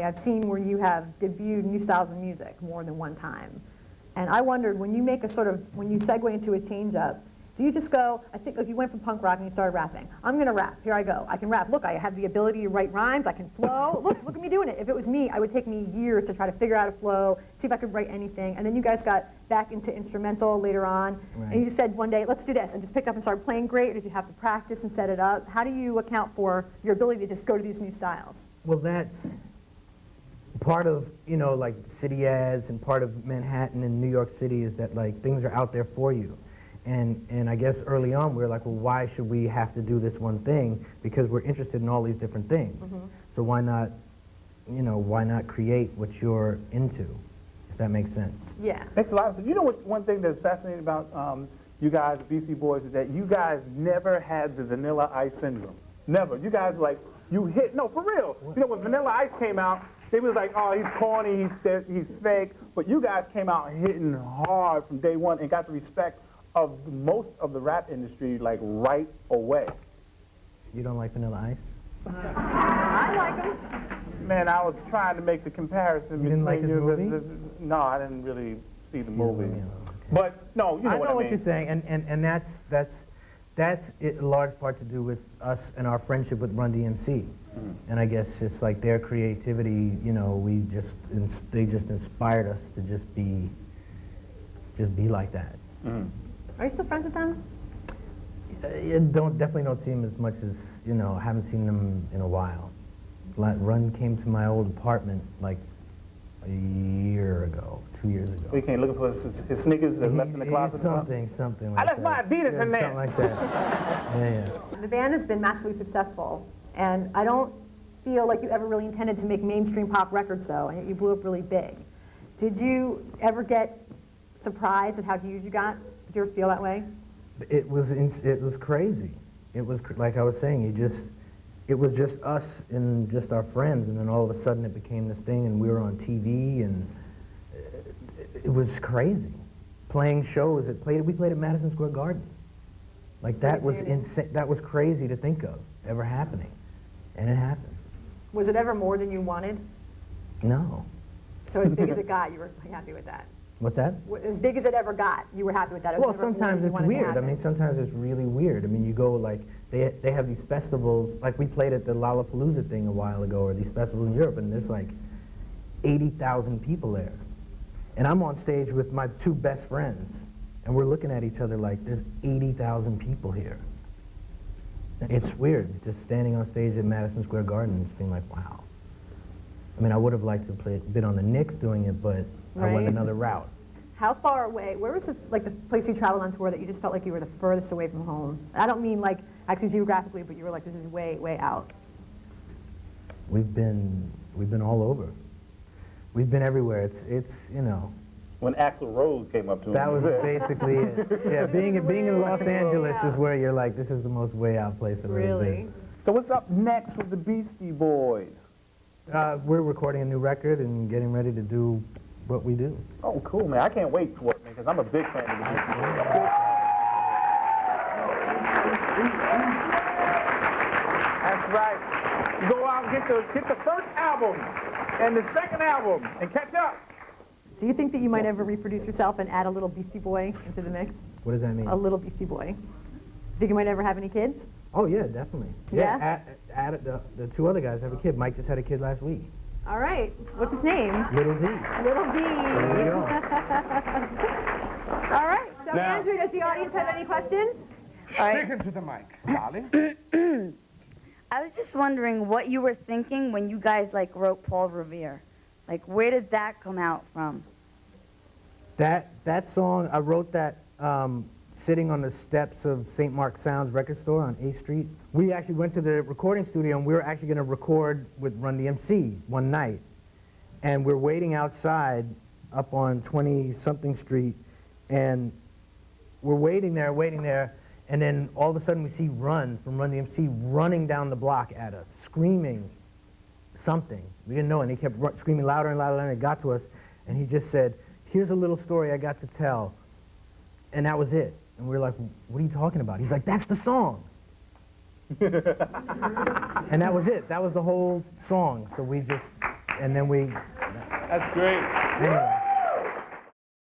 I've seen where you have debuted new styles of music more than one time. And I wondered, when you make a sort of, when you segue into a change-up, do you just go, I think, like you went from punk rock and you started rapping. I'm going to rap. Here I go. I can rap. Look, I have the ability to write rhymes. I can flow. Look at me doing it. If it was me, it would take me years to try to figure out a flow, see if I could write anything. And then you guys got back into instrumental later on. Right. And you just said one day, let's do this, and just picked up and started playing great, or did you have to practice and set it up? How do you account for your ability to just go to these new styles? Well, that's part of, you know, like city ads, and part of Manhattan and New York City is that, like, things are out there for you. And I guess early on we were like, well, why should we have to do this one thing? Because we're interested in all these different things. Mm-hmm. So why not, you know, why not create what you're into, if that makes sense? Yeah. Makes a lot of sense. You know what, one thing that's fascinating about you guys, the Beastie Boys, is that you guys never had the Vanilla Ice syndrome. Never. You guys, like, you hit, no, for real. You know, when Vanilla Ice came out, they was like, oh, he's corny, he's fake. But you guys came out hitting hard from day one and got the respect of most of the rap industry, like, right away. You don't like Vanilla Ice? I like him. Man, I was trying to make the comparison between didn't like his movie? No, I didn't really see the movie. Okay. But no, you know I what know I what mean. you're saying, and that's in large part to do with us and our friendship with Run DMC. And I guess it's like their creativity, you know, they just inspired us to just be like that. Are you still friends with them? Definitely don't see them as much as, you know, haven't seen them in a while. Run came to my old apartment like a year ago, 2 years ago. He came looking for his sneakers that left in the closet. Something like that. I left my Adidas in there. Something like that. Yeah. The band has been massively successful, and I don't feel like you ever really intended to make mainstream pop records, though, and yet you blew up really big. Did you ever get surprised at how huge you got? Did you ever feel that way? It was crazy. It was like I was saying. It was just us and just our friends, and then all of a sudden it became this thing, and we were on TV, and it was crazy. Playing shows, we played at Madison Square Garden. Like, that was insane. That was crazy to think of ever happening, and it happened. Was it ever more than you wanted? No. So as big as it got, you were happy with that? What's that? As big as it ever got, you were happy with that? Well, sometimes it's weird. I mean, sometimes it's really weird. I mean, you go, like, they have these festivals, like we played at the Lollapalooza thing a while ago, or these festivals in Europe, and there's like 80,000 people there. And I'm on stage with my two best friends, and we're looking at each other like, there's 80,000 people here. It's weird, just standing on stage at Madison Square Garden and just being like, wow. I mean, I would have liked to have been on the Knicks doing it, but I went another route. How far away, where was the place you traveled on tour that you just felt like you were the furthest away from home? I don't mean like actually geographically, but you were like, this is way, way out. We've been all over. We've been everywhere. It's you know. When Axl Rose came up to him. That was basically it. Yeah, being in Los Angeles is where you're like, this is the most way out place I've ever been. So what's up next with the Beastie Boys? We're recording a new record and getting ready to do what we do. Oh, cool, man. I can't wait for it, man, because I'm a big fan of the Beastie Boys. That's right. Go out and get the first album and the second album and catch up. Do you think that you might ever reproduce yourself and add a little Beastie Boy into the mix? What does that mean? A little Beastie Boy. Think you might ever have any kids? Oh, yeah, definitely. Yeah? The two other guys have a kid. Mike just had a kid last week. All right. What's his name? Little D. Little D. There you go. All right. So, now, Andrew, does the audience have any questions? Speak into the mic, darling. I was just wondering what you were thinking when you guys, like, wrote Paul Revere. Like, where did that come out from? That song, I wrote that sitting on the steps of St. Mark Sound's record store on 8th Street. We actually went to the recording studio, and we were actually going to record with Run DMC one night. And we're waiting outside up on 20-something Street, and we're waiting there, and then all of a sudden we see Run from Run DMC running down the block at us, screaming something. We didn't know, and he kept screaming louder and louder, and it got to us, and he just said, "Here's a little story I got to tell." And that was it. And we were like, "What are you talking about?" He's like, "That's the song." And that was it. That was the whole song. So we just and then we, That's great. anyway.